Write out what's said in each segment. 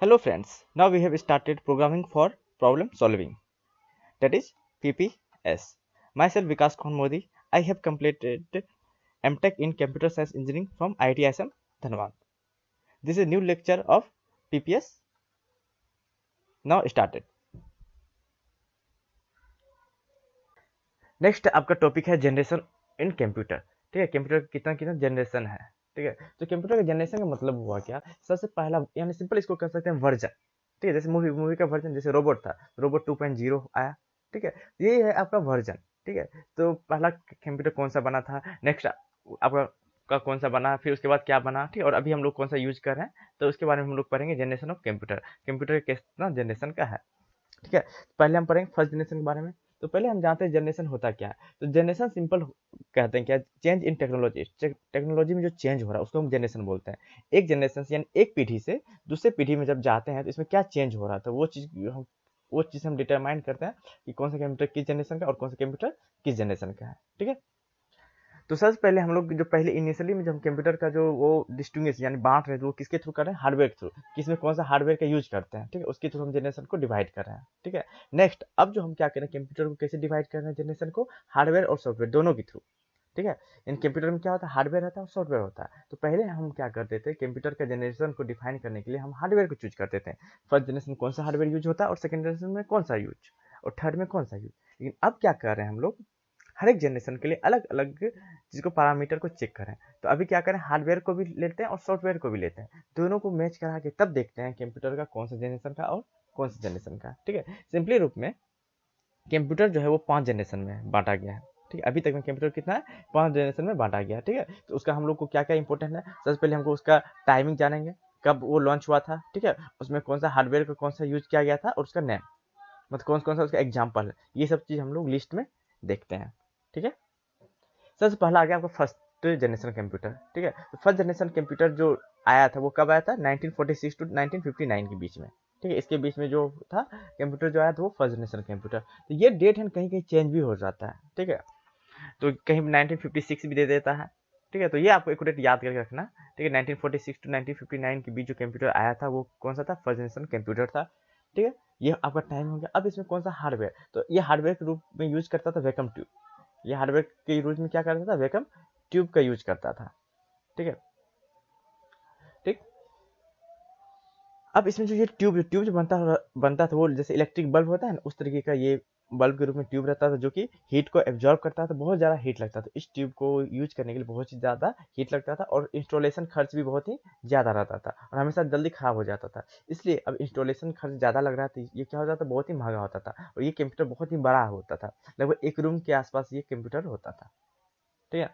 Hello friends, now we have started programming for problem solving, that is PPS. Myself Vikas Khan Modi, I have completed MTech in Computer Science Engineering from IIT ISM Dhanbad. This is a new lecture of PPS, now started. Next आपका topic है generation in computer. ठीक है, computer कितना कितना generation है। ठीक है, तो कंप्यूटर का जनरेशन का मतलब हुआ क्या, सबसे पहला यानी सिंपल इसको कह सकते हैं वर्जन। ठीक है, जैसे मूवी का वर्जन, जैसे रोबोट था, रोबोट 2.0 आया। ठीक है, ये है आपका वर्जन। ठीक है, तो पहला कंप्यूटर कौन सा बना था, नेक्स्ट आपका कौन सा बना, फिर उसके बाद क्या बना। ठीक है, और अभी हम लोग कौन सा यूज कर रहे हैं, तो उसके बारे में हम लोग पढ़ेंगे जनरेशन ऑफ कंप्यूटर, कंप्यूटर कितना जनरेशन का है। ठीक है, पहले हम पढ़ेंगे फर्स्ट जनरेशन के बारे में। तो पहले हम जानते हैं जनरेशन होता क्या है। तो जनरेशन सिंपल कहते हैं क्या, चेंज इन टेक्नोलॉजी, टेक्नोलॉजी में जो चेंज हो रहा है उसको हम जनरेशन बोलते हैं। एक जनरेशन से यानी एक पीढ़ी से दूसरे पीढ़ी में जब जाते हैं तो इसमें क्या चेंज हो रहा है, तो वो चीज़ हम डिटरमाइन करते हैं कि कौन सा कंप्यूटर किस जनरेशन का और कौन सा कंप्यूटर किस जनरेशन का है। ठीक है, तो सबसे पहले हम लोग जो पहले इनिशियली में जब कंप्यूटर का जो वो डिस्टिंग्विश यानी बांट रहे थे, वो किसके थ्रू कर रहे हैं, हार्डवेयर के थ्रू, किसमें कौन सा हार्डवेयर का यूज करते हैं। ठीक है, उसके थ्रू हम जनरेशन को डिवाइड कर रहे हैं। ठीक है, नेक्स्ट अब जो हम क्या करें, कंप्यूटर को कैसे डिवाइड कर रहे हैं जनरेशन को, हार्डवेयर और सॉफ्टवेयर दोनों के थ्रू। ठीक है, इन कंप्यूटर में क्या होता है, हार्डवेयर रहता है और सॉफ्टवेयर होता है। तो पहले हम क्या करते थे, कंप्यूटर का जनरेशन को डिफाइन करने के लिए हम हार्डवेयर को चूज करते थे। फर्स्ट जनरेशन कौन सा हार्डवेयर यूज होता है और सेकंड जनरेशन में कौन सा यूज और थर्ड में कौन सा यूज। लेकिन अब क्या कर रहे हैं हम लोग, हर एक जनरेशन के लिए अलग अलग चीज को पैरामीटर को चेक करें। तो अभी क्या करें, हार्डवेयर को भी लेते हैं और सॉफ्टवेयर को भी लेते हैं, दोनों को मैच करा के तब देखते हैं कंप्यूटर का कौन सा जनरेशन का और कौन सा जनरेशन का। ठीक है, सिंपली रूप में कंप्यूटर जो है वो 5 जनरेशन में बांटा गया है। ठीक है, अभी तक में कंप्यूटर कितना है, 5 जनरेशन में बांटा गया है। ठीक है, तो उसका हम लोग को क्या क्या इंपॉर्टेंट है, सबसे पहले हमको उसका टाइमिंग जानेंगे, कब वो लॉन्च हुआ था। ठीक है, उसमें कौन सा हार्डवेयर का कौन सा यूज किया गया था और उसका नेम, मतलब कौन कौन सा उसका एग्जाम्पल है, ये सब चीज हम लोग लिस्ट में देखते हैं। ठीक है, सबसे पहला आ गया आपका फर्स्ट जनरेशन कंप्यूटर। ठीक है, तो फर्स्ट जनरेशन कंप्यूटर जो आया था वो कब आया था, 1946 टू 1959 के बीच में। ठीक है, इसके बीच में जो था कंप्यूटर जो आया था वो फर्स्ट जनरेशन कंप्यूटर। तो ये डेट है कहीं कहीं चेंज भी हो जाता है। ठीक है, तो कहीं 1956 भी दे देता है। ठीक है, तो ये आपको एक्यूरेट याद करके रखना। ठीक है, 1946 टू 1959 के बीच जो कंप्यूटर आया था वो कौन सा था, फर्स्ट जनरेशन कंप्यूटर था। ठीक है, ये आपका टाइम हो गया। अब इसमें कौन सा हार्डवेयर, तो ये हार्डवेयर के रूप में यूज करता था वैक्यूम ट्यूब। ये हार्डवेयर के यूज में क्या करता था, वैक्यूम ट्यूब का यूज करता था। ठीक है, ठीक। अब इसमें जो ये ट्यूब जो बनता था वो जैसे इलेक्ट्रिक बल्ब होता है ना, उस तरीके का ये बल्ब के रूप में ट्यूब रहता था, जो कि हीट को एब्जॉर्ब करता था, बहुत ज़्यादा हीट लगता था। इस ट्यूब को यूज करने के लिए बहुत ही ज़्यादा हीट लगता था और इंस्टॉलेशन खर्च भी बहुत ही ज़्यादा रहता था और हमेशा जल्दी खराब हो जाता था। इसलिए अब इंस्टॉलेशन खर्च ज़्यादा लग रहा था, ये क्या होता था, बहुत ही महंगा होता था और ये कंप्यूटर बहुत ही बड़ा होता था, लगभग एक रूम के आसपास ये कंप्यूटर होता था। ठीक है,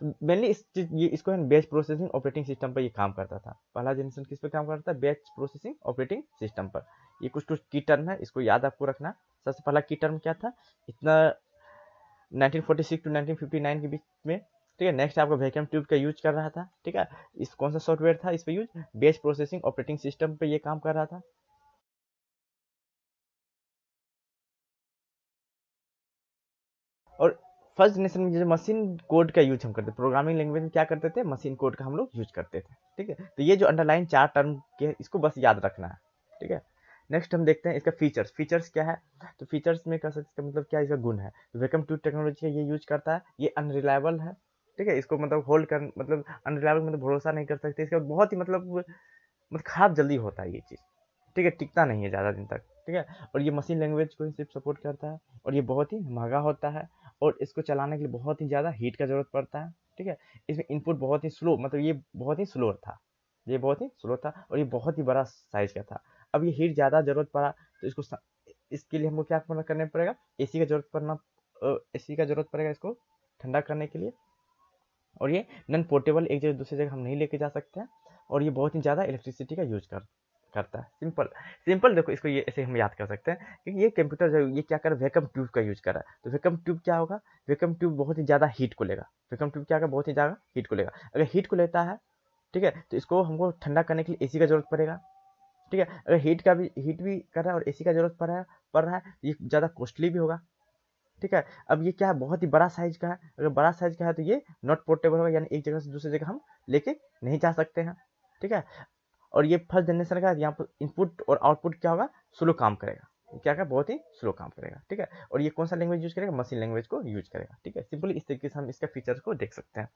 तो मेनली ये इसको बैच प्रोसेसिंग ऑपरेटिंग सिस्टम पर ये काम करता था। पहला जनरेशन किस पे काम करता था, बैच प्रोसेसिंग ऑपरेटिंग सिस्टम पर। ये कुछ कुछ की टर्म है, इसको याद आपको रखना। सबसे पहला की टर्म क्या था, इतना 1946 टू 1959 के बीच में। ठीक है, नेक्स्ट आपका वैक्यूम ट्यूब का यूज कर रहा था। ठीक है, इस कौन सा सॉफ्टवेयर था इस पे use, batch processing operating system पे ये काम कर रहा था। और फर्स्ट जनरेशन में जो मशीन कोड का यूज हम करते, प्रोग्रामिंग लैंग्वेज में क्या करते थे, मशीन कोड का हम लोग यूज करते थे। ठीक है, तो ये जो अंडरलाइन 4 टर्म के इसको बस याद रखना है। ठीक है, नेक्स्ट हम देखते हैं इसका फीचर्स। फीचर्स क्या है, तो फीचर्स में कह सकते हैं मतलब क्या इसका गुण है, तो वैक्यूम ट्यूब टेक्नोलॉजी का ये यूज करता है, ये अनरिलायबल है। ठीक है, इसको मतलब होल्ड कर मतलब अनरिलायबल मतलब भरोसा नहीं कर सकते, इसका बहुत ही मतलब खराब जल्दी होता है ये चीज़। ठीक है, टिकता नहीं है ज़्यादा दिन तक। ठीक है, और ये मशीन लैंग्वेज को ही सिर्फ सपोर्ट करता है और ये बहुत ही महंगा होता है और इसको चलाने के लिए बहुत ही ज़्यादा हीट का ज़रूरत पड़ता है। ठीक है, इसमें इनपुट बहुत ही स्लो, मतलब ये बहुत ही स्लो था, ये बहुत ही स्लो था और ये बहुत ही बड़ा साइज का था। अब ये हीट ज़्यादा ज़रूरत पड़ा तो इसके लिए हमको क्या करना पड़ेगा, एसी का ज़रूरत पड़ना, एसी का ज़रूरत पड़ेगा इसको ठंडा करने के लिए। और ये नॉन पोर्टेबल, एक जगह दूसरी जगह हम नहीं लेके जा सकते हैं और ये बहुत ही ज़्यादा इलेक्ट्रिसिटी का यूज करता है। सिंपल सिंपल देखो, इसको ये ऐसे हम याद कर सकते हैं कि ये कंप्यूटर जो ये क्या कर रहा है, वैक्यूम ट्यूब का यूज कर रहा है। तो वैक्यूम ट्यूब क्या होगा, वैक्यूम ट्यूब बहुत ही ज़्यादा हीट को लेगा। वैक्यूम ट्यूब क्या होगा, बहुत ही ज़्यादा हीट को लेगा। अगर हीट को लेता है, ठीक है, तो इसको हमको ठंडा करने के लिए एसी का जरूरत पड़ेगा। ठीक है, अगर हीट भी कर रहा है और एसी का जरूरत पड़ रहा है, ये ज़्यादा कॉस्टली भी होगा। ठीक है, अब ये क्या है, बहुत ही बड़ा साइज का है। अगर बड़ा साइज का है तो ये नॉट पोर्टेबल होगा, यानी एक जगह से दूसरी जगह हम लेके नहीं जा सकते हैं। ठीक है, और ये फर्स्ट जनरेशन का यहाँ पर इनपुट और आउटपुट क्या होगा, स्लो काम करेगा, क्या क्या बहुत ही स्लो काम करेगा, ठीक है। और ये कौन सा लैंग्वेज यूज करेगा, मशीन लैंग्वेज को यूज करेगा, ठीक है। सिंपली इस तरीके से हम इसका फीचर्स को देख सकते हैं।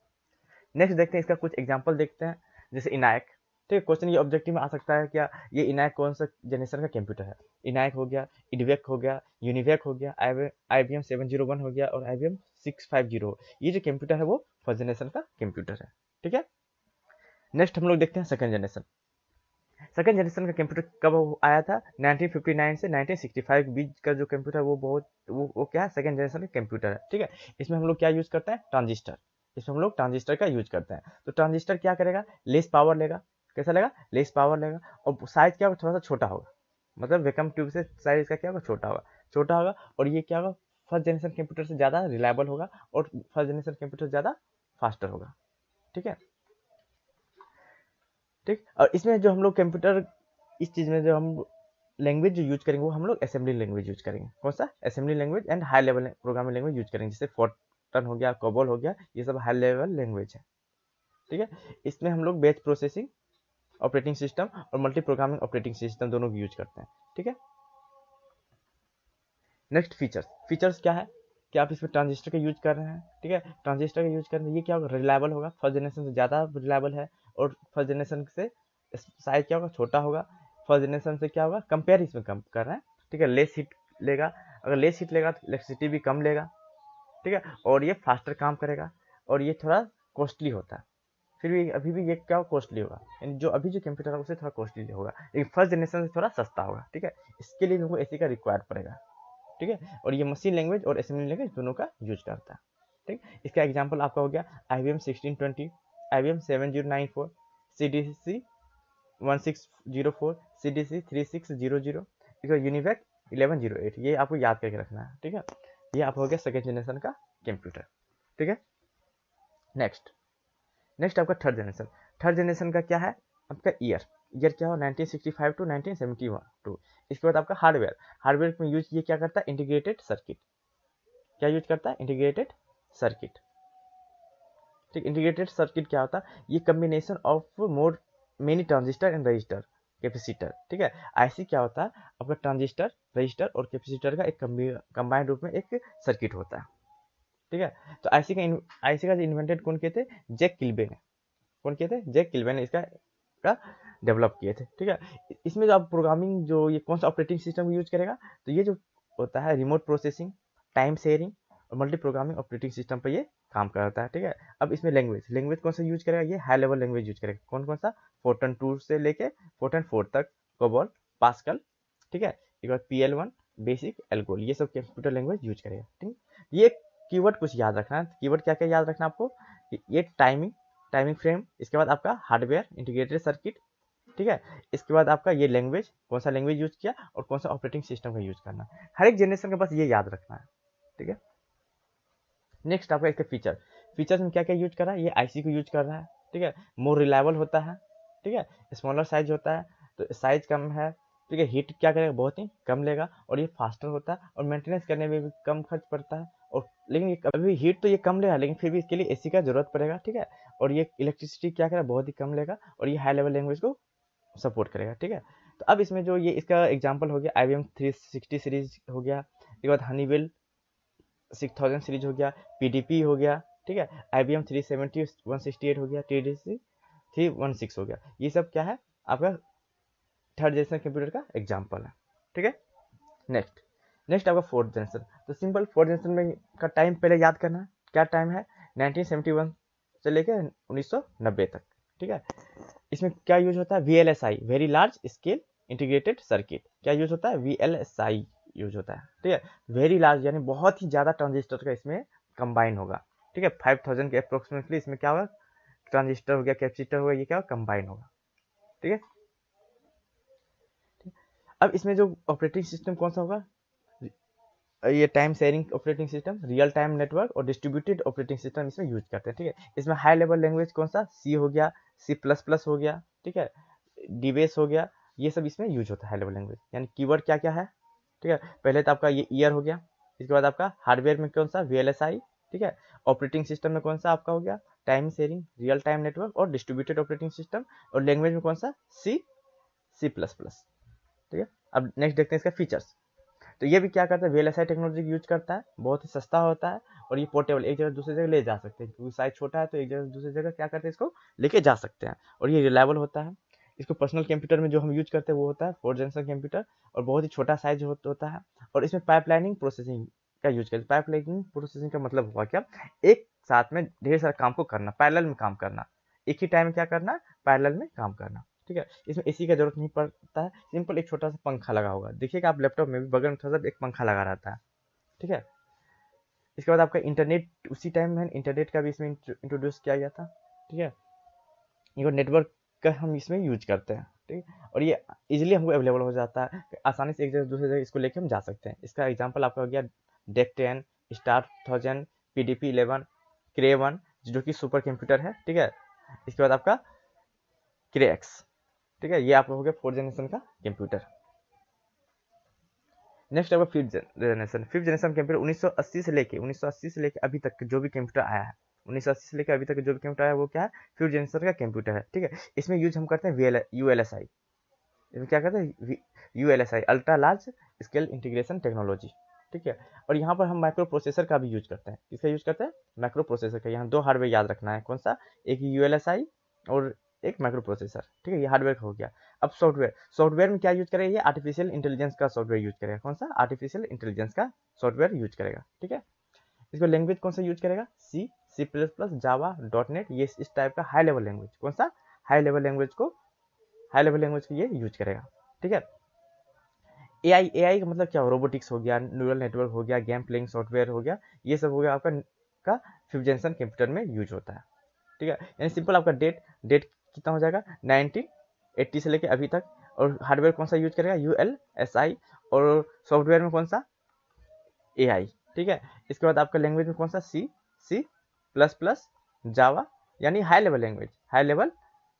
नेक्स्ट देखते हैं इसका कुछ एग्जाम्पल देखते हैं, जैसे इनायक, ठीक है। क्वेश्चन ये ऑब्जेक्टिव में आ सकता है क्या, ये इनायक कौन सा जनरेशन का कंप्यूटर है। इनायक हो गया, इडवेक हो गया, यूनिवेक हो गया, IBM 701 हो गया और IBM 650, ये जो कंप्यूटर है वो फर्स्ट जनरेशन का कंप्यूटर है, ठीक है। नेक्स्ट हम लोग देखते हैं सेकंड जनरेशन। सेकंड जनरेशन का कंप्यूटर कब आया था, 1959 से 1965 के बीच का जो कंप्यूटर वो क्या है, सेकंड जनरेशन का कंप्यूटर है, ठीक है। इसमें हम लोग क्या यूज करते हैं, ट्रांजिस्टर। इसमें हम लोग ट्रांजिस्टर का यूज करते हैं। तो ट्रांजिस्टर क्या करेगा, लेस पावर लेगा, कैसा लेगा, लेस पावर लेगा, और साइज क्या होगा, थोड़ा सा छोटा होगा, मतलब वैक्यूम ट्यूब से साइज इसका क्या होगा, छोटा होगा। और ये क्या होगा, फर्स्ट जनरेशन कंप्यूटर से ज़्यादा रिलायबल होगा और फर्स्ट जनरेशन कंप्यूटर ज़्यादा फास्टर होगा, ठीक है। ठीक, और इसमें जो हम लोग कंप्यूटर, इस चीज़ में जो हम लैंग्वेज जो यूज करेंगे वो हम लोग असेंबली लैंग्वेज यूज करेंगे। कौन सा, assembly language and high level programming language use करेंगे, जैसे फोर्टन हो गया, कोबोल हो गया, ये सब हाई लेवल लैंग्वेज है, ठीक है। इसमें हम लोग बैच प्रोसेसिंग ऑपरेटिंग सिस्टम और मल्टी प्रोग्रामिंग ऑपरेटिंग सिस्टम दोनों की यूज करते हैं, ठीक है। नेक्स्ट फीचर्स, फीचर्स क्या है कि आप इसमें ट्रांजिस्टर का यूज कर रहे हैं, ठीक है। ट्रांजिस्टर का यूज कर रहे हैं, ये क्या होगा, रिलायबल होगा, फर्स्ट जनरेशन से ज़्यादा रिलायबल है। और फर्स्ट जनरेशन से साइज क्या होगा, छोटा होगा। फर्स्ट जनरेशन से क्या होगा, कंपेयर इसमें कम कर रहे हैं, ठीक है। लेस हीट लेगा, अगर लेस हीट लेगा तो इलेक्ट्रिसिटी भी कम लेगा, ठीक है। और ये फास्टर काम करेगा, और ये थोड़ा कॉस्टली होता है, फिर भी अभी भी ये क्या कॉस्टली होगा, यानी जो अभी जो कंप्यूटर है उससे थोड़ा कॉस्टली होगा, लेकिन फर्स्ट जनरेशन से थोड़ा सस्ता होगा, ठीक है। इसके लिए हमको एसी का रिक्वायर्ड पड़ेगा, ठीक है। और ये मशीन लैंग्वेज और असेंबली लैंग्वेज दोनों का यूज करता है, ठीक। इसका एग्जांपल आपका हो गया IBM 1620, IBM 7094, CDC 1604, CDC 3600, इसका यूनिवेक 1108, ये आपको याद करके रखना है, ठीक है। ये आप हो गया सेकेंड जनरेशन का कंप्यूटर, ठीक है। नेक्स्ट आपका थर्ड जनरेशन। थर्ड जनरेशन का क्या है, आपका ईयर क्या हो, 1965 टू 1972। इसके बाद आपका हार्डवेयर, हार्डवेयर में यूज ये क्या करता है, इंटीग्रेटेड सर्किट, क्या यूज करता है, इंटीग्रेटेड सर्किट, ठीक। इंटीग्रेटेड सर्किट क्या होता है, ये combination of more many transistor and register capacitor, ठीक है। आईसी क्या होता है, आपका ट्रांजिस्टर, रजिस्टर और कैपेसिटर का एक कंबाइंड रूप में एक सर्किट होता है, ठीक है। तो आईसी का इन्वेंटेड कौन किए थे, जैक किल्बे ने, कौन किए थे, जैक किल्बे ने इसका का डेवलप किए थे, ठीक है। इसमें जो आप प्रोग्रामिंग जो ये कौन सा ऑपरेटिंग सिस्टम यूज करेगा, तो ये जो होता है रिमोट प्रोसेसिंग, टाइम शेयरिंग और मल्टी प्रोग्रामिंग ऑपरेटिंग सिस्टम पर ये काम करता है, ठीक है। अब इसमें लैंग्वेज कौन सा यूज करेगा, ये हाई लेवल लैंग्वेज यूज करेगा, कौन कौन सा, फोर्टन 2 से लेके फोर्टन 4 तक, कोबोल, पास्कल, ठीक है। एक बार PL1 बेसिक, एल्गोल, ये सब कंप्यूटर लैंग्वेज यूज करेगा, ठीक। ये कीवर्ड कुछ याद रखना है, कीवर्ड क्या क्या याद रखना आपको, ये टाइमिंग फ्रेम, इसके बाद आपका हार्डवेयर इंटीग्रेटेड सर्किट, ठीक है। इसके बाद आपका ये लैंग्वेज, कौन सा लैंग्वेज यूज किया और कौन सा ऑपरेटिंग सिस्टम का यूज करना, हर एक जनरेशन का बस ये याद रखना है, ठीक है। नेक्स्ट आपका इसका फीचर्स में क्या क्या यूज कर रहा है, ये आईसी को यूज कर रहा है, ठीक है। मोर रिलायबल होता है, ठीक है। स्मॉलर साइज होता है, तो साइज कम है, ठीक है। हीट क्या करेगा, बहुत ही कम लेगा, और ये फास्टर होता है, और मेंटेनेंस करने में भी कम खर्च पड़ता है। और लेकिन ये कभी हीट तो ये कम लेगा, लेकिन फिर भी इसके लिए एसी का जरूरत पड़ेगा, ठीक है। और ये इलेक्ट्रिसिटी क्या करेगा, बहुत ही कम लेगा, और ये हाई लेवल लैंग्वेज को सपोर्ट करेगा, ठीक है। तो अब इसमें जो ये इसका एग्जाम्पल हो गया, IBM 360 सीरीज हो गया, इसके बाद हनीवेल 6000 सीरीज हो गया, PDP हो गया, ठीक है। IBM 370 168 हो गया, TDC 316 हो गया, ये सब क्या है, आपका थर्ड जनरेशन कंप्यूटर का एग्जाम्पल है, ठीक है। नेक्स्ट आपका फोर्थ जनरेशन। तो सिंपल फोर्थ जनरेशन में का टाइम पहले याद करना है, क्या टाइम है, 1971 से लेकर 1990 तक, ठीक है। इसमें क्या यूज होता है, VLSI, very large scale integrated circuit, क्या यूज होता है, VLSI यूज होता है, ठीक है। वेरी लार्ज यानी बहुत ही ज़्यादा ट्रांजिस्टर का इसमें कंबाइन होगा, ठीक है। 5000 के अप्रोक्सीमेटली इसमें क्या होगा, ट्रांजिस्टर हो गया, कैपेसिटर हो गया, ये क्या होगा, कंबाइन होगा, ठीक है। अब इसमें जो ऑपरेटिंग सिस्टम कौन सा होगा, ये time sharing operating system, real time network और डिस्ट्रीब्यूटेड ऑपरेटिंग सिस्टम इसमें यूज करते हैं, ठीक है। इसमें हाई लेवल लैंग्वेज कौन सा, C हो गया, C++ हो गया, ठीक है, DBase हो गया, ये सब इसमें यूज होता है हाई लेवल लैंग्वेज। यानी कीवर्ड क्या क्या है, ठीक है। पहले तो आपका ये ईयर हो गया, इसके बाद आपका हार्डवेयर में कौन सा, VLSI, ठीक है। ऑपरेटिंग सिस्टम में कौन सा आपका हो गया, time sharing, real time network और डिस्ट्रीब्यूटेड ऑपरेटिंग सिस्टम। और लैंग्वेज में कौन सा, C++। ठीक है। अब नेक्स्ट देखते हैं इसका फीचर्स। तो ये भी क्या करता है, VLSI टेक्नोलॉजी यूज करता है, बहुत ही सस्ता होता है और ये पोर्टेबल, एक जगह दूसरी जगह ले जा सकते हैं, क्योंकि साइज छोटा है तो एक जगह दूसरी जगह क्या करते हैं, इसको लेके जा सकते हैं। और ये रिलायबल होता है। इसको पर्सनल कंप्यूटर में जो हम यूज करते हैं वो होता है 4th जनरेशन कंप्यूटर, और बहुत ही छोटा साइज होता है। और इसमें पाइपलाइनिंग प्रोसेसिंग का यूज करते हैं। पाइपलाइनिंग प्रोसेसिंग का मतलब हुआ क्या, एक साथ में ढेर सारा काम को करना, पैरेलल में काम करना, एक ही टाइम में क्या करना, पैरेलल में काम करना। ठीक है। इसमें एसी का जरूरत नहीं पड़ता है, सिंपल एक छोटा सा पंखा लगा होगा, देखिएगा आप लैपटॉप में भी बगल में थोड़ा सा एक पंखा लगा रहता है। ठीक है। इसके बाद आपका इंटरनेट, उसी टाइम में इंटरनेट का भी इसमें इंट्रोड्यूस किया गया था। ठीक है। ये नेटवर्क का हम इसमें यूज करते हैं। ठीक है। और ये इजीली हमको अवेलेबल हो जाता है, आसानी से एक जगह दूसरी जगह इसको लेके हम जा सकते हैं। इसका एग्जांपल आपका हो गया डेक 10, स्टार 1000, PDP 11, क्रे 1 जो कि सुपर कंप्यूटर है। ठीक है। इसके बाद आपका क्रे एक्स। ठीक है। ये आपका हो गया 4th जनरेशन का कंप्यूटर। नेक्स्ट आपका 5th generation. 5th generation computer 1980 से लेके अभी तक जो भी कंप्यूटर आया है, 1980 से लेकर अभी तक जो भी कंप्यूटर आया है वो क्या है, 5th जनरेशन का कंप्यूटर है। ठीक है। इसमें यूज हम करते हैं ULSI। इसमें क्या करते हैं, ULSI, ultra large scale integration technology. ठीक है। और यहाँ पर हम माइक्रो प्रोसेसर का भी यूज करते हैं। इसका यूज करते हैं माइक्रो प्रोसेसर का। यहाँ 2 हार्डवेयर याद रखना है, कौन सा, एक ULSI और एक माइक्रो प्रोसेसर। ठीक है। ये हार्डवेयर हो गया। अब सॉफ्टवेयर में क्या यूज करेगा, ये आर्टिफिशियल इंटेलिजेंस का सॉफ्टवेयर यूज करेगा। कौन सा, आर्टिफिशियल इंटेलिजेंस का सॉफ्टवेयर यूज करेगा। ठीक है। इसको लैंग्वेज कौन सा यूज करेगा, C++, जावा, .NET, ये इस टाइप का हाई लेवल लैंग्वेज, कौन सा, हाई लेवल लैंग्वेज को ये यूज करेगा। ठीक है। AI का मतलब क्या हो, रोबोटिक्स हो गया, न्यूरल नेटवर्क हो गया, गेम प्लेइंग सॉफ्टवेयर हो गया, ये सब हो गया आपका का 5th जनरेशन कंप्यूटर में यूज होता है। ठीक है। यानी सिंपल आपका डेट कितना हो जाएगा, 1980 से लेके अभी तक। और हार्डवेयर कौन सा यूज करेगा, ULSI। और सॉफ्टवेयर में कौन सा, AI। ठीक है। इसके बाद आपका लैंग्वेज में कौन सा, C++, जावा, यानी हाई लेवल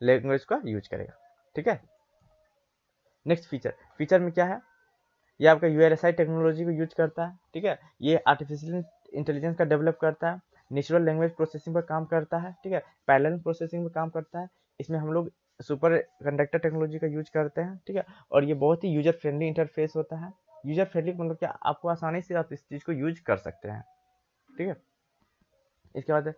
लैंग्वेज का यूज करेगा। ठीक है। नेक्स्ट फीचर में क्या है, ये आपका ULSI टेक्नोलॉजी को यूज करता है। ठीक है। ये आर्टिफिशियल इंटेलिजेंस का डेवलप करता है, नेचुरल लैंग्वेज प्रोसेसिंग पर काम करता है। ठीक है। पैरेलल प्रोसेसिंग में काम करता है। इसमें हम लोग सुपर कंडक्टर टेक्नोलॉजी का यूज करते हैं। ठीक है। और ये बहुत ही यूजर फ्रेंडली इंटरफेस होता है। यूजर फ्रेंडली मतलब क्या, आपको आसानी से आप इस चीज को यूज कर सकते हैं। ठीक है। इसके बाद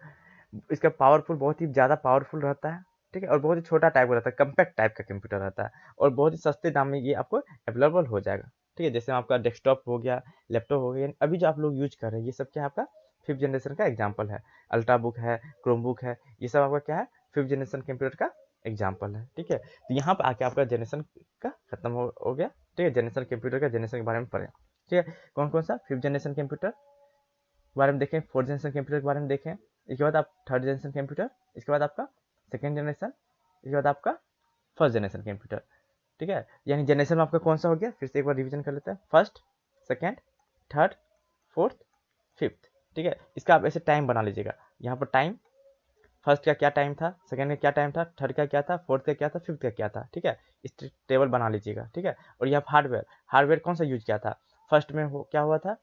इसका पावरफुल, बहुत ही ज़्यादा पावरफुल रहता है। ठीक है। और बहुत ही छोटा टाइप का रहता है, कम्पैक्ट टाइप का कंप्यूटर रहता है, और बहुत ही सस्ते दाम में ये आपको अवेलेबल हो जाएगा। ठीक है। जैसे आपका डेस्कटॉप हो गया, लैपटॉप हो गया, अभी जो आप लोग यूज कर रहे हैं ये सब क्या है, आपका 5th जनरेशन का एग्जाम्पल है। अल्ट्रा बुक है, क्रोम बुक है, ये सब आपका क्या है, 5th जनरेशन कंप्यूटर का एग्जाम्पल है। ठीक है। तो यहाँ पर आके आपका जनरेशन का खत्म हो गया। ठीक है। जनरेशन कंप्यूटर का जनरेशन के बारे में पढ़े। ठीक है। कौन कौन सा 5th जनरेशन कंप्यूटर के बारे में देखें, 4th जनरेशन कंप्यूटर के बारे में देखें, इसके बाद आप 3rd जनरेशन कंप्यूटर, इसके बाद आपका 2nd जनरेशन, इसके बाद आपका 1st जनरेशन कंप्यूटर। ठीक है। यानी जनरेशन में आपका कौन सा हो गया, फिर से एक बार रिवीजन कर लेते हैं, 1st, 2nd, 3rd, 4th, 5th। ठीक है। इसका आप ऐसे टाइम बना लीजिएगा, यहाँ पर टाइम, फर्स्ट का क्या टाइम था, सेकंड का क्या टाइम था, थर्ड का क्या था, फोर्थ का क्या था, फिफ्थ का क्या था। ठीक है। इस टेबल बना लीजिएगा। ठीक है। और यहाँ हार्डवेयर कौन सा यूज किया था, फर्स्ट में क्या हुआ था,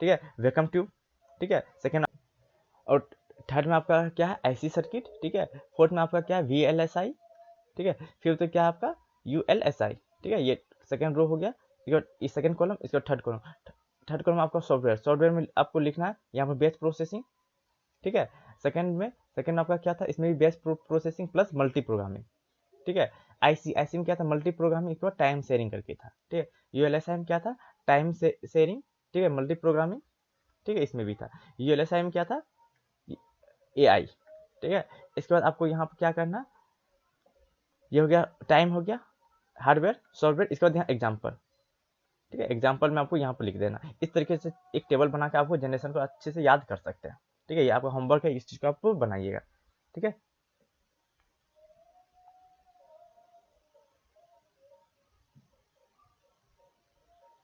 ठीक है, वैक्यूम ट्यूब। ठीक है। सेकेंड और थर्ड में आपका क्या है, IC सर्किट। ठीक है। फोर्थ में आपका क्या है, VLSI। ठीक है। फिफ्थ क्या है आपका, ULSI। ठीक है। ये सेकेंड रो हो गया। ये सेकेंड कॉलम, इसका थर्ड कॉलम आपका सॉफ्टवेयर में आपको लिखना है यहाँ पर बेस प्रोसेसिंग। ठीक है। सेकेंड आपका क्या था, इसमें भी base processing plus multi programming. ठीक है। आईसी में क्या था, मल्टी प्रोग्रामिंग, एक बार टाइम शेयरिंग करके था। ठीक है। ULSI में क्या था, टाइम शेयरिंग। ठीक है, मल्टी प्रोग्रामिंग। ठीक है, इसमें भी था। ULSI में क्या था, AI। ठीक है। इसके बाद आपको यहाँ पर क्या करना, ये हो गया टाइम, हो गया हार्डवेयर सॉफ्टवेयर। इसके बाद यहाँ एग्जाम्पल। ठीक है। एग्जाम्पल में आपको यहाँ पर लिख देना। इस तरीके से एक टेबल बना के आपको जनरेशन को अच्छे से याद कर सकते हैं। ठीक है। ये आपका होमवर्क है, इस चीज को आप बनाइएगा। ठीक है।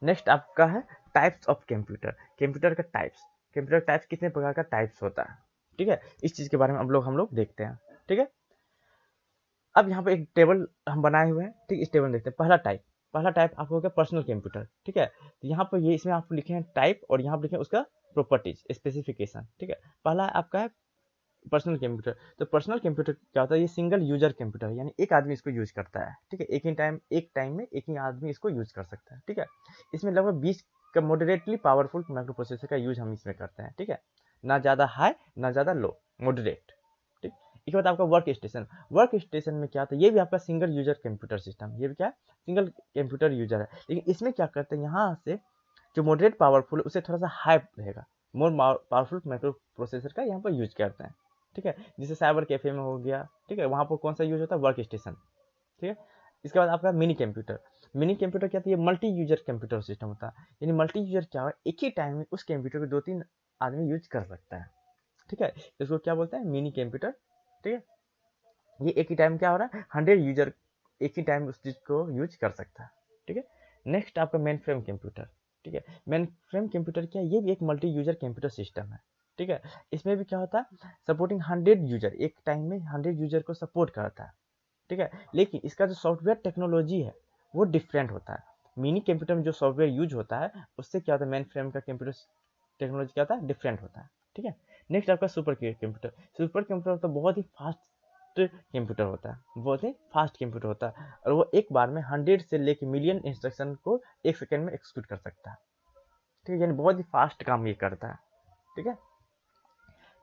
नेक्स्ट आपका है टाइप्स ऑफ कंप्यूटर का टाइप्स। कंप्यूटर टाइप्स कितने प्रकार का टाइप्स होता है। ठीक है। इस चीज के बारे में हम लोग देखते हैं। ठीक है। अब यहाँ पे एक टेबल हम बनाए हुए हैं। ठीक, इस टेबल में देखते हैं। पहला टाइप आपको हो गया पर्सनल कंप्यूटर। ठीक है। तो यहाँ पर ये इसमें आप लिखे हैं टाइप, और यहाँ पर लिखे उसका प्रॉपर्टीज स्पेसिफिकेशन, ठीक है। पहला आपका है पर्सनल कंप्यूटर। तो पर्सनल कंप्यूटर क्या होता है, ये सिंगल यूजर कंप्यूटर है, यानी एक आदमी इसको यूज करता है, ठीक है। एक टाइम में एक ही आदमी इसको यूज कर सकता है, ठीक है। इसमें लगभग 20 का मॉडरेटली पावरफुल माइक्रो प्रोसेसर का यूज हम इसमें करते हैं, ठीक है। ना ज़्यादा हाई ना ज़्यादा लो, मॉडरेट, ठीक। इसके बाद आपका वर्क स्टेशन में क्या होता है, ये भी आपका सिंगल यूजर कंप्यूटर सिस्टम, ये भी क्या सिंगल कंप्यूटर यूजर है। लेकिन इसमें क्या करते हैं, यहाँ से जो मॉडरेट पावरफुल है उसे थोड़ा सा हाई रहेगा, मोर पावरफुल माइक्रो प्रोसेसर का यहाँ पर यूज करते हैं, ठीक है। जैसे साइबर कैफे में हो गया, ठीक है, वहाँ पर कौन सा यूज होता है, वर्क स्टेशन, ठीक है। इसके बाद आपका मिनी कंप्यूटर क्या होता है, ये मल्टी यूजर कंप्यूटर सिस्टम होता है। यानी मल्टी यूजर क्या है, एक ही टाइम में उस कंप्यूटर को 2-3 आदमी यूज कर सकता है, ठीक है। इसको क्या बोलते हैं, मिनी कंप्यूटर, ठीक है। ये एक ही टाइम क्या हो रहा है, 100 यूजर एक ही टाइम उस चीज को यूज कर सकता है, ठीक है। नेक्स्ट आपका मेन फ्रेम कंप्यूटर, ठीक है। मेन फ्रेम कंप्यूटर क्या है, ये भी एक मल्टी यूजर कंप्यूटर सिस्टम है, ठीक है। इसमें भी क्या होता है, सपोर्टिंग 100 यूजर, एक टाइम में 100 यूजर को सपोर्ट करता है, ठीक है। लेकिन इसका जो सॉफ्टवेयर टेक्नोलॉजी है वो डिफरेंट होता है। मिनी कंप्यूटर में जो सॉफ्टवेयर यूज होता है उससे क्या होता है, मेन फ्रेम का कंप्यूटर टेक्नोलॉजी क्या होता है, डिफरेंट होता है, ठीक है। नेक्स्ट आपका सुपर कंप्यूटर तो बहुत ही फास्ट कंप्यूटर होता है, बहुत ही फास्ट कंप्यूटर होता है, और वो एक बार में 100 से लेके मिलियन इंस्ट्रक्शन को एक सेकेंड में एक्सिक्यूट कर सकता है, ठीक है। यानी बहुत ही फास्ट काम ये करता है, ठीक है।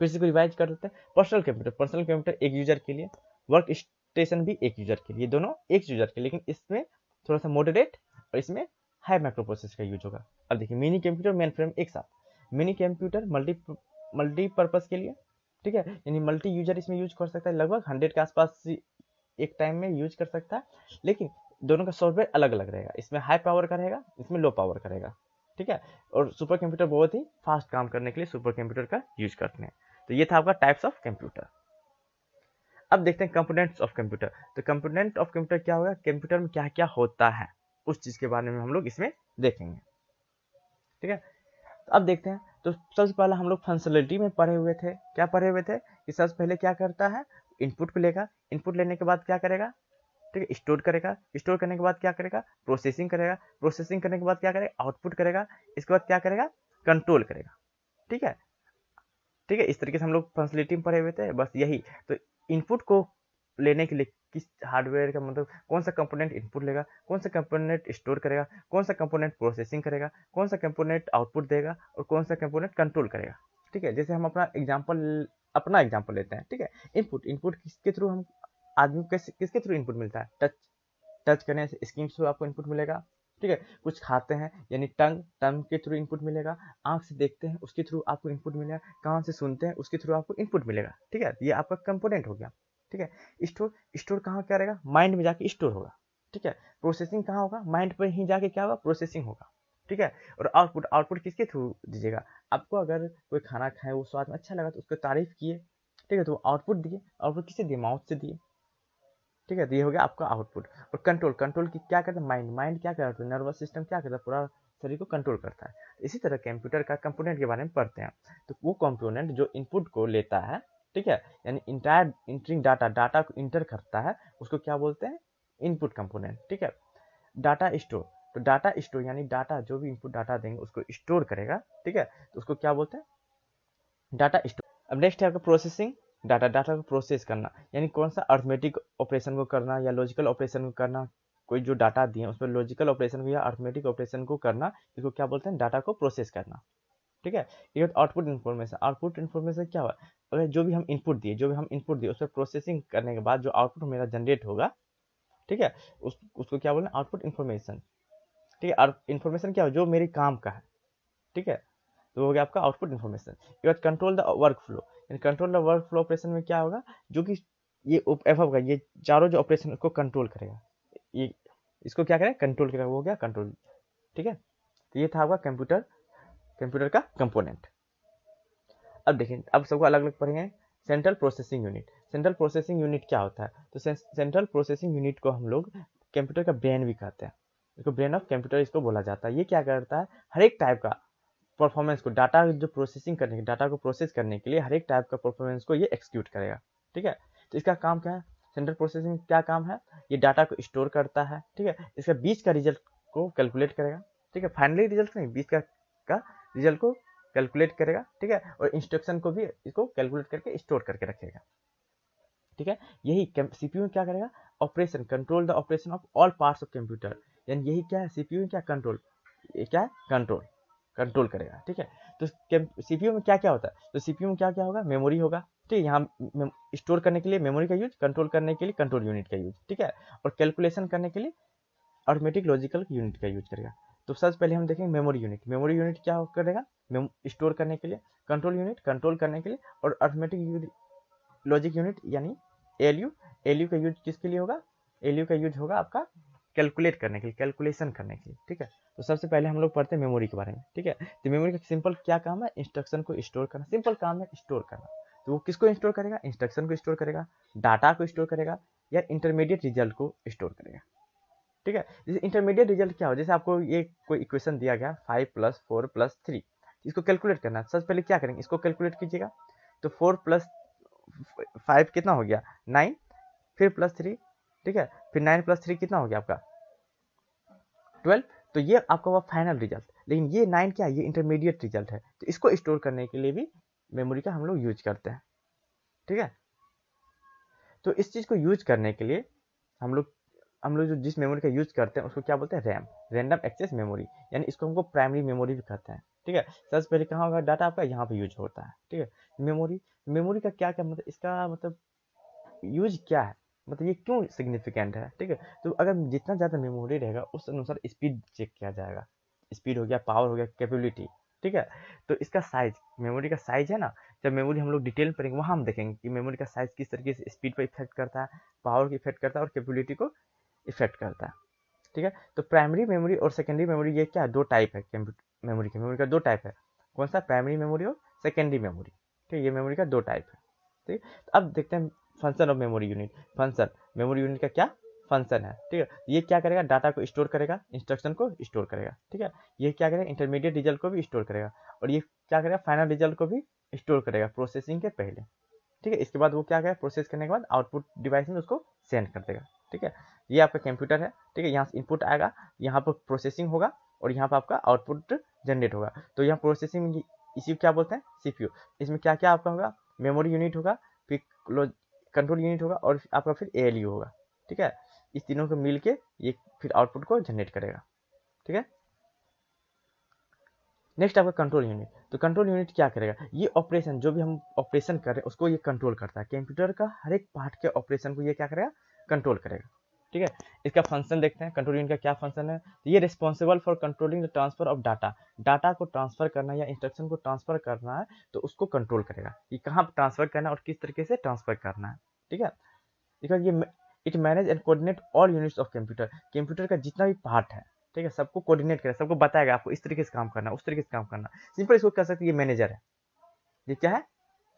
फिर से रिवाइज कर देते हैं। पर्सनल कंप्यूटर एक यूजर के लिए, वर्क स्टेशन भी एक यूजर के लिए, दोनों एक यूजर के, लेकिन इसमें थोड़ा सा मॉडरेट और इसमें हाई माइक्रो प्रोसेसर का यूज होगा। अब देखिए मिनी कंप्यूटर मेन फ्रेम एक साथ, मिनी कंप्यूटर मल्टीपर्पज के लिए, ठीक है। यानी मल्टी यूजर इसमें यूज कर सकता है, लगभग 100 के आसपास एक टाइम में यूज कर सकता है, लेकिन दोनों का सॉफ्टवेयर अलग अलग रहेगा, इसमें हाई पावर का रहेगा, इसमें लो पावर का रहेगा, ठीक है। और सुपर कंप्यूटर बहुत ही फास्ट काम करने के लिए सुपर कंप्यूटर का यूज करते हैं। तो ये था आपका टाइप्स ऑफ कंप्यूटर। अब देखते हैं कंपोनेंट्स ऑफ कंप्यूटर। तो कंपोनेंट ऑफ कंप्यूटर क्या होगा, कंप्यूटर में क्या क्या होता है उस चीज के बारे में हम लोग इसमें देखेंगे, ठीक है। तो अब देखते हैं। तो सबसे पहले हम लोग फंक्शनलिटी में पढ़े हुए थे, क्या पढ़े हुए थे कि सबसे पहले क्या करता है, इनपुट को लेगा, इनपुट लेने के बाद क्या करेगा, ठीक है, स्टोर करेगा, स्टोर करने के बाद क्या करेगा, प्रोसेसिंग करेगा, प्रोसेसिंग करने के बाद क्या करेगा, आउटपुट करेगा, इसके बाद क्या करेगा, कंट्रोल करेगा, ठीक है, ठीक है। इस तरीके से हम लोग फंक्शनलिटी में पढ़े हुए थे, बस यही। तो इनपुट को लेने के लिए किस हार्डवेयर का मतलब कौन सा कंपोनेंट इनपुट लेगा, कौन सा कंपोनेंट स्टोर करेगा, कौन सा कंपोनेंट प्रोसेसिंग करेगा, कौन सा कंपोनेंट आउटपुट देगा और कौन सा कंपोनेंट कंट्रोल करेगा, ठीक है। जैसे हम अपना एग्जांपल लेते हैं, ठीक है। इनपुट किसके थ्रू हम आदमी को किसके थ्रू इनपुट मिलता है, टच करने से स्किन थ्रू आपको इनपुट मिलेगा, ठीक है। कुछ खाते हैं यानी टंग के थ्रू इनपुट मिलेगा, आंख से देखते हैं उसके थ्रू आपको इनपुट मिलेगा, कान से सुनते हैं उसके थ्रू आपको इनपुट मिलेगा, ठीक है। ये आपका कंपोनेंट हो गया, ठीक है। स्टोर कहाँ क्या रहेगा, माइंड में जाके स्टोर होगा, ठीक है। प्रोसेसिंग कहाँ होगा, माइंड पर ही जाके क्या होगा, प्रोसेसिंग होगा, ठीक है। और आउटपुट किसके थ्रू दीजिएगा, आपको अगर कोई खाना खाए वो स्वाद में अच्छा लगा तो उसको तारीफ किए, ठीक है, तो आउटपुट दिए, आउटपुट किसे दिए, माउथ से दिए, ठीक है। तो ये हो गया आपका आउटपुट। और कंट्रोल की क्या करता है, माइंड क्या करता है, नर्वस सिस्टम क्या करता है, पूरा शरीर को कंट्रोल करता है। इसी तरह कंप्यूटर का कंपोनेंट के बारे में पढ़ते हैं। तो वो कंपोनेंट जो इनपुट को लेता है, ठीक है, यानी इंटायर इंटरिंग डाटा को इंटर करता है, उसको क्या बोलते हैं, इनपुट कंपोनेंट, ठीक है। डाटा स्टोर, तो डाटा स्टोर यानी डाटा जो भी इनपुट डाटा देंगे उसको स्टोर करेगा, ठीक है, तो उसको क्या बोलते हैं, डाटा स्टोर। अब नेक्स्ट है आपका प्रोसेसिंग, डाटा को प्रोसेस करना, यानी कौन सा अर्थमेटिक ऑपरेशन को करना या लॉजिकल ऑपरेशन को करना, कोई जो डाटा दिए उसमें लॉजिकल ऑपरेशन को या अर्थमेटिक ऑपरेशन को करना, इसको क्या बोलते हैं, डाटा को प्रोसेस करना, ठीक है। ये आउटपुट इन्फॉर्मेशन क्या हुआ, अगर जो भी हम इनपुट दिए उस पर प्रोसेसिंग करने के बाद जो आउटपुट मेरा जनरेट होगा, ठीक है, उसको क्या बोलना, आउटपुट इन्फॉर्मेशन, ठीक है। इन्फॉर्मेशन क्या हो, जो मेरे काम का है, ठीक है, तो हो गया आपका आउटपुट इन्फॉर्मेशन। ये बात control the work flow, control the work flow operation में क्या होगा, जो कि ये एफ का ये चारों जो ऑपरेशन को कंट्रोल करेगा, ये इसको क्या करेगा, कंट्रोल करेगा, वो हो गया कंट्रोल, ठीक है। तो ये था आपका कंप्यूटर का कंपोनेंट। अब देखिए, अब सबको अलग अलग पढ़ेंगे। सेंट्रल प्रोसेसिंग यूनिट क्या होता है, तो सेंट्रल प्रोसेसिंग यूनिट को हम लोग कंप्यूटर का ब्रेन भी कहते हैं, इसको ब्रेन ऑफ कंप्यूटर इसको बोला जाता है। ये क्या करता है, हर एक टाइप का परफॉर्मेंस को, डाटा को प्रोसेस करने के लिए हर एक टाइप का परफॉर्मेंस को ये एक्सिक्यूट करेगा, ठीक है। तो इसका काम क्या है, सेंट्रल प्रोसेसिंग क्या काम है, ये डाटा को स्टोर करता है, ठीक है। इसका बीच का रिजल्ट को कैलकुलेट करेगा, ठीक है, फाइनली रिजल्ट नहीं, बीच का रिजल्ट को कैलकुलेट करेगा, ठीक है, और इंस्ट्रक्शन को भी इसको कैलकुलेट करके स्टोर करके रखेगा, ठीक है। यही सीपीयू में क्या करेगा, operation, control the operation of all parts of computer, यानी यही क्या है सीपीयू में क्या कंट्रोल, ये क्या है कंट्रोल, कंट्रोल करेगा, ठीक है। तो सीपीयू में क्या क्या होता है, तो सीपीयू में क्या क्या होगा, मेमोरी होगा, ठीक है, यहाँ स्टोर करने के लिए मेमोरी का यूज, कंट्रोल करने के लिए कंट्रोल यूनिट का यूज, ठीक है, और कैलकुलेशन करने के लिए अर्थमेटिक लॉजिकल यूनिट का यूज करेगा। तो सबसे पहले हम देखेंगे मेमोरी यूनिट। मेमोरी यूनिट क्या करेगा, स्टोर करने के लिए, कंट्रोल यूनिट कंट्रोल करने के लिए, और अर्थमेटिक लॉजिक यूनिट यानी एलयू, एलयू का यूज किसके लिए होगा, एलयू का यूज होगा आपका कैलकुलेट करने के लिए, कैलकुलेशन करने के लिए, ठीक है। तो सबसे पहले हम लोग पढ़ते हैं मेमोरी के बारे में, ठीक है। तो मेमोरी का सिंपल क्या काम है, इंस्ट्रक्शन को स्टोर करना, सिंपल काम है स्टोर करना। तो वो किसको स्टोर करेगा, इंस्ट्रक्शन को स्टोर करेगा, डाटा को स्टोर करेगा, या इंटरमीडिएट रिजल्ट को स्टोर करेगा, ठीक है। जैसे इंटरमीडिएट रिजल्ट क्या हो, जैसे आपको ये कोई इक्वेशन दिया गया 5 + 4 + 3, इसको कैलकुलेट करना है। सबसे पहले क्या करेंगे, इसको कैलकुलेट कीजिएगा। तो 4 + 5 कितना हो गया 9, फिर +3, ठीक है, फिर 9 + 3 कितना हो गया आपका 12। तो ये आपका हुआ फाइनल रिजल्ट, लेकिन ये 9 क्या है, ये इंटरमीडिएट रिजल्ट है। तो इसको स्टोर करने के लिए भी मेमोरी का हम लोग यूज करते हैं, ठीक है। तो इस चीज को यूज करने के लिए हम लोग जो जिस मेमोरी का यूज करते हैं उसको क्या बोलते हैं, रैम, रैंडम एक्सेस मेमोरी, यानी इसको हमको प्राइमरी मेमोरी भी कहते हैं, ठीक है। सबसे पहले कहाँ होगा, डाटा आपका यहाँ पे यूज होता है, ठीक है। मेमोरी, मेमोरी का क्या क्या मतलब, इसका मतलब यूज क्या है, मतलब ये क्यों सिग्निफिकेंट है, ठीक है। तो अगर जितना ज़्यादा मेमोरी रहेगा उस अनुसार स्पीड चेक किया जाएगा, स्पीड हो गया, पावर हो गया, कैपेबिलिटी, ठीक है। तो इसका साइज, मेमोरी का साइज है ना, जब मेमोरी हम लोग डिटेल में पढ़ेंगे वहाँ हम देखेंगे कि मेमोरी का साइज किस तरीके से स्पीड पर इफेक्ट करता है, पावर को इफेक्ट करता है, और कैपेबिलिटी को इफेक्ट करता है, ठीक है। तो प्राइमरी मेमोरी और सेकेंडरी मेमोरी ये क्या है, दो टाइप है मेमोरी का दो टाइप है। कौन सा, प्राइमरी मेमोरी और सेकेंडरी मेमोरी, ठीक है, ये मेमोरी का दो टाइप है, ठीक है। तो अब देखते हैं function of memory unit. Function, memory unit का क्या फंक्शन है, ठीक है। ये क्या करेगा, डाटा को स्टोर करेगा, इंस्ट्रक्शन को स्टोर करेगा, ठीक है। ये क्या करेगा, इंटरमीडिएट रिजल्ट को भी स्टोर करेगा, और ये क्या करेगा, फाइनल रिजल्ट को भी स्टोर करेगा प्रोसेसिंग के पहले, ठीक है। इसके बाद वो क्या करेगा, प्रोसेस करने के बाद आउटपुट डिवाइस में उसको सेंड कर देगा, ठीक है। ये आपका कंप्यूटर है, ठीक है। यहाँ से इनपुट आएगा, यहाँ पर प्रोसेसिंग होगा, और यहाँ पर आपका आउटपुट जनरेट होगा। तो यहाँ प्रोसेसिंग, इसी को क्या बोलते हैं, सीपीयू। इसमें क्या क्या आपका होगा, मेमोरी यूनिट होगा, फिर कंट्रोल यूनिट होगा, और आपका फिर एएलयू होगा, ठीक है। इस तीनों को मिल के ये फिर आउटपुट को जनरेट करेगा, ठीक है। नेक्स्ट आपका कंट्रोल यूनिट। तो कंट्रोल यूनिट क्या करेगा, ये ऑपरेशन जो भी हम ऑपरेशन कर रहे हैं उसको ये कंट्रोल करता है, कंप्यूटर का हर एक पार्ट के ऑपरेशन को ये क्या करेगा, कंट्रोल करेगा, ठीक है। इसका फंक्शन देखते हैं, कंट्रोल यूनिट का क्या फंक्शन है। तो ये responsible for controlling the transfer of data, data को ट्रांसफर करना या इंस्ट्रक्शन को ट्रांसफर करना है तो उसको कंट्रोल करेगा, ये कहाँ ट्रांसफर करना है और किस तरीके से ट्रांसफर करना है, ठीक है। बिकॉज ये it manage and coordinate all units of computer, computer का जितना भी पार्ट है, ठीक है, सबको कोऑर्डिनेट करेगा, सबको बताएगा आपको इस तरीके से काम करना, उस तरीके से काम करना। सिंपल इसको कह सकते हैं ये मैनेजर है, ये क्या है,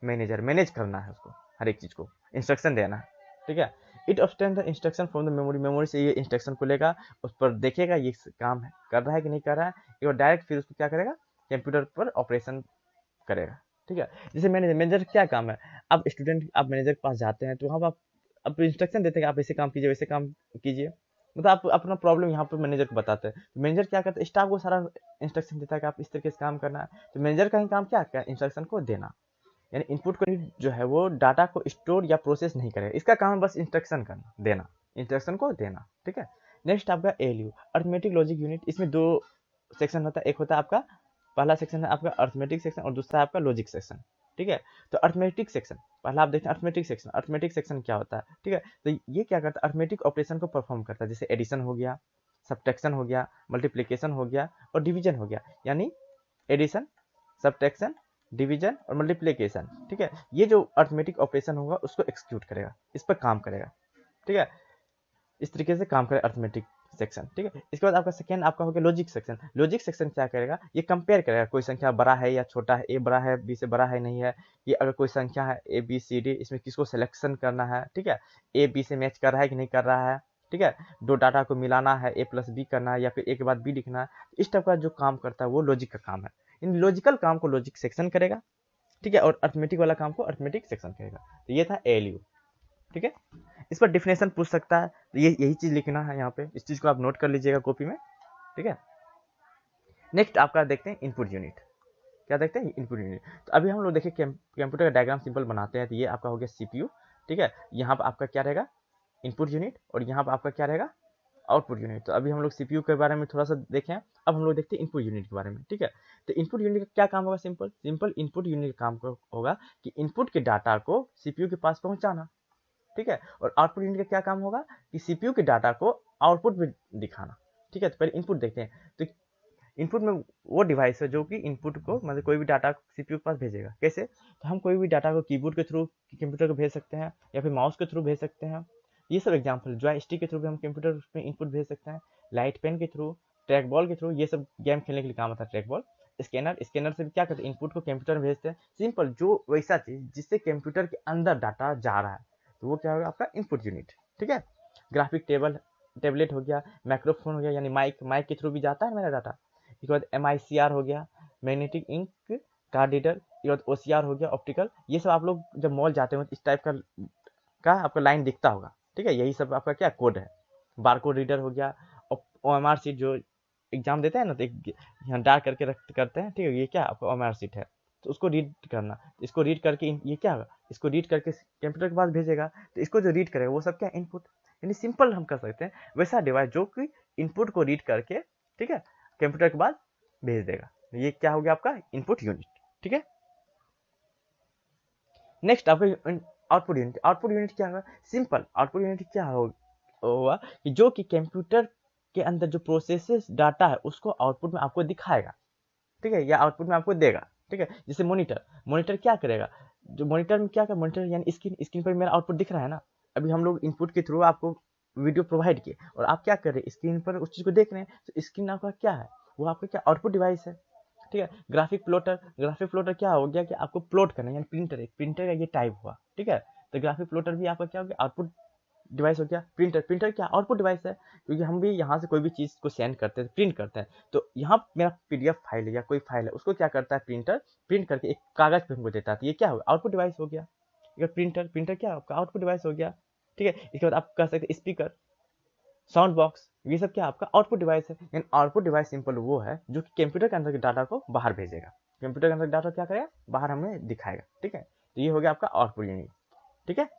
मैनेजर, मैनेज करना है उसको, हर एक चीज को इंस्ट्रक्शन देना है, ठीक है। It obtain the instruction from the memory, memory से ये इंस्ट्रक्शन को लेगा, उस पर देखेगा ये काम है कर रहा है कि नहीं कर रहा है, और डायरेक्ट फिर उसको क्या करेगा, कंप्यूटर पर ऑपरेशन करेगा, ठीक है। जैसे मैनेजर, मैनेजर क्या काम है, आप स्टूडेंट आप मैनेजर के पास जाते हैं तो वहाँ आप इंस्ट्रक्शन देते हैं आप ऐसे काम कीजिए, वैसे काम कीजिए, मतलब आप अपना प्रॉब्लम यहाँ पर मैनेजर को बताते हैं। तो मैनेजर क्या करता है, स्टाफ को सारा इंस्ट्रक्शन देता है कि आप इस तरीके से काम करना है। तो मैनेजर का ही काम क्या है, इंस्ट्रक्शन को देना, यानी इनपुट को जो है वो डाटा को स्टोर या प्रोसेस नहीं करेगा, इसका काम है बस इंस्ट्रक्शन करना, देना, इंस्ट्रक्शन को देना, ठीक है। नेक्स्ट आपका एलयू, अर्थमेटिक लॉजिक यूनिट। इसमें दो सेक्शन होता है, एक होता है आपका, पहला सेक्शन है आपका अर्थमेटिक सेक्शन, और दूसरा है आपका लॉजिक सेक्शन, ठीक है। तो अर्थमेटिक सेक्शन पहला आप देखते हैं, अर्थमेटिक सेक्शन, अर्थमेटिक सेक्शन क्या होता है, ठीक है। तो ये क्या करता है, अर्थमेटिक ऑपरेशन को परफॉर्म करता है, जैसे एडिशन हो गया, सब्ट्रैक्शन हो गया, मल्टीप्लिकेशन हो गया, और डिवीजन हो गया, यानी एडिशन, सब्ट्रैक्शन, डिवीजन और मल्टीप्लिकेशन, ठीक है। ये जो अर्थमेटिक ऑपरेशन होगा उसको एक्सिक्यूट करेगा, इस पर काम करेगा, ठीक है। इस तरीके से काम करेगा अर्थमेटिक सेक्शन, ठीक है। इसके बाद आपका सेकेंड आपका हो गया लॉजिक सेक्शन। लॉजिक सेक्शन क्या करेगा, ये कंपेयर करेगा कोई संख्या बड़ा है या छोटा है, ए बड़ा है बी से बड़ा है नहीं है, ये अगर कोई संख्या है ए बी सी डी, इसमें किसको सिलेक्शन करना है, ठीक है, ए बी से मैच कर रहा है कि नहीं कर रहा है, ठीक है, दो डाटा को मिलाना है, ए प्लस बी करना है या फिर ए के बाद बी लिखना है, इस टाइप का जो काम करता है वो लॉजिक का काम है। इन लॉजिकल काम को लॉजिक सेक्शन करेगा, ठीक है, और अर्थमेटिक वाला काम को अर्थमेटिक सेक्शन करेगा। तो ये था एलयू, ठीक है। इस पर डिफिनेशन पूछ सकता है, तो ये यही चीज लिखना है यहाँ पे, इस चीज को आप नोट कर लीजिएगा कॉपी में, ठीक है। नेक्स्ट आपका देखते हैं इनपुट यूनिट। क्या देखते हैं, इनपुट यूनिट। तो अभी हम लोग देखिए कंप्यूटर का डायग्राम सिंपल बनाते हैं। तो ये आपका हो गया सीपीयू, ठीक है, यहाँ पर आपका क्या रहेगा, इनपुट यूनिट, और यहाँ पर आपका क्या रहेगा, आउटपुट यूनिट। तो अभी हम लोग सीपीयू के बारे में थोड़ा सा देखें, अब हम लोग देखते हैं इनपुट यूनिट के बारे में, ठीक है। तो इनपुट यूनिट का क्या काम होगा, सिंपल इनपुट यूनिट का काम होगा कि इनपुट के डाटा को सीपीयू के पास पहुंचाना, ठीक है। और आउटपुट यूनिट का क्या काम होगा कि सीपीयू के डाटा को आउटपुट में दिखाना, ठीक है। तो पहले इनपुट देखते हैं। तो इनपुट में वो डिवाइस है जो कि इनपुट को, मतलब कोई भी डाटा सीपीयू के पास भेजेगा। कैसे, तो हम कोई भी डाटा को कीबोर्ड के थ्रू कंप्यूटर को भेज सकते हैं, या फिर माउस के थ्रू भेज सकते हैं। ये सब एग्जाम्पल, जॉयस्टिक के थ्रू भी हम कंप्यूटर में इनपुट भेज सकते हैं, लाइट पेन के थ्रू, ट्रैक बॉल के थ्रू, ये सब गेम खेलने के लिए काम आता है ट्रैक बॉल। स्कैनर से भी क्या करते हैं, इनपुट को कंप्यूटर में भेजते हैं। सिंपल, जो वैसा चीज जिससे कंप्यूटर के अंदर डाटा जा रहा है, तो वो क्या होगा, आपका इनपुट यूनिट, ठीक है। ग्राफिक टेबलेट हो गया, माइक्रोफोन हो गया, यानी माइक के थ्रू भी जाता है मेरा डाटा। इसके बाद MICR हो गया, मैग्नेटिक इंक कार्ड रीडर। इसके बाद OCR हो गया, ऑप्टिकल। ये सब आप लोग जब मॉल जाते हो इस टाइप का आपका लाइन दिखता होगा, ठीक है। यही सब आपका क्या कोड है। बारकोड रीडर हो गया, OMR शीट, जो एग्जाम देते हैं ना, तो यहाँ डार्क करके करते हैं, ठीक है। ये क्या आपका OMR शीट है, तो उसको रीड करना। इसको रीड करके ये क्या होगा, इसको रीड करके कंप्यूटर के पास भेजेगा। तो इसको जो रीड करेगा वो सब क्या, इनपुट। यानी सिंपल हम कर सकते हैं वैसा डिवाइस जो कि इनपुट को रीड करके, ठीक है, कंप्यूटर के बाद भेज देगा। ये क्या हो गया आपका इनपुट यूनिट, ठीक है। नेक्स्ट आपका आउटपुट यूनिट क्या होगा, सिंपल। आउटपुट यूनिट क्या होगा कि जो कि कंप्यूटर के अंदर जो प्रोसेसेस डाटा है उसको आउटपुट में आपको दिखाएगा, ठीक है, या आउटपुट में आपको देगा, ठीक है। जैसे मॉनिटर क्या करेगा, जो मॉनिटर में क्या कर, मॉनिटर यानी स्क्रीन पर मेरा आउटपुट दिख रहा है ना। अभी हम लोग इनपुट के थ्रू आपको वीडियो प्रोवाइड किए, और आप क्या कर रहे हैं, स्क्रीन पर उस चीज को देख रहे हैं। तो स्क्रीन आपका क्या है, वो आपका क्या आउटपुट डिवाइस है, ठीक है। ग्राफिक प्लॉटर क्या हो गया कि आपको प्लॉट करना है, यानी प्रिंटर का ये टाइप हुआ, ठीक है। तो ग्राफिक प्लॉटर भी आपका क्या हो गया, आउटपुट डिवाइस हो गया। प्रिंटर क्या आउटपुट डिवाइस है, क्योंकि हम भी यहाँ से कोई भी चीज़ को सेंड करते हैं, प्रिंट करते हैं। तो यहाँ मेरा PDF फाइल है या कोई फाइल है, उसको क्या करता है प्रिंटर, प्रिंट करके एक कागज पे हमको देता है। तो ये क्या होगा, आउटपुट डिवाइस हो गया। प्रिंटर क्या आपका आउटपुट डिवाइस हो गया, ठीक है। इसके बाद आप कह सकते हैं स्पीकर, साउंड बॉक्स, ये सब क्या आपका आउटपुट डिवाइस है। यानी आउटपुट डिवाइस सिंपल वो है जो कि कंप्यूटर के अंदर के डाटा को बाहर भेजेगा, कंप्यूटर के अंदर डाटा क्या करेगा, बाहर हमें दिखाएगा, ठीक है। तो ये हो गया आपका आउटपुट यूनिट, ठीक है।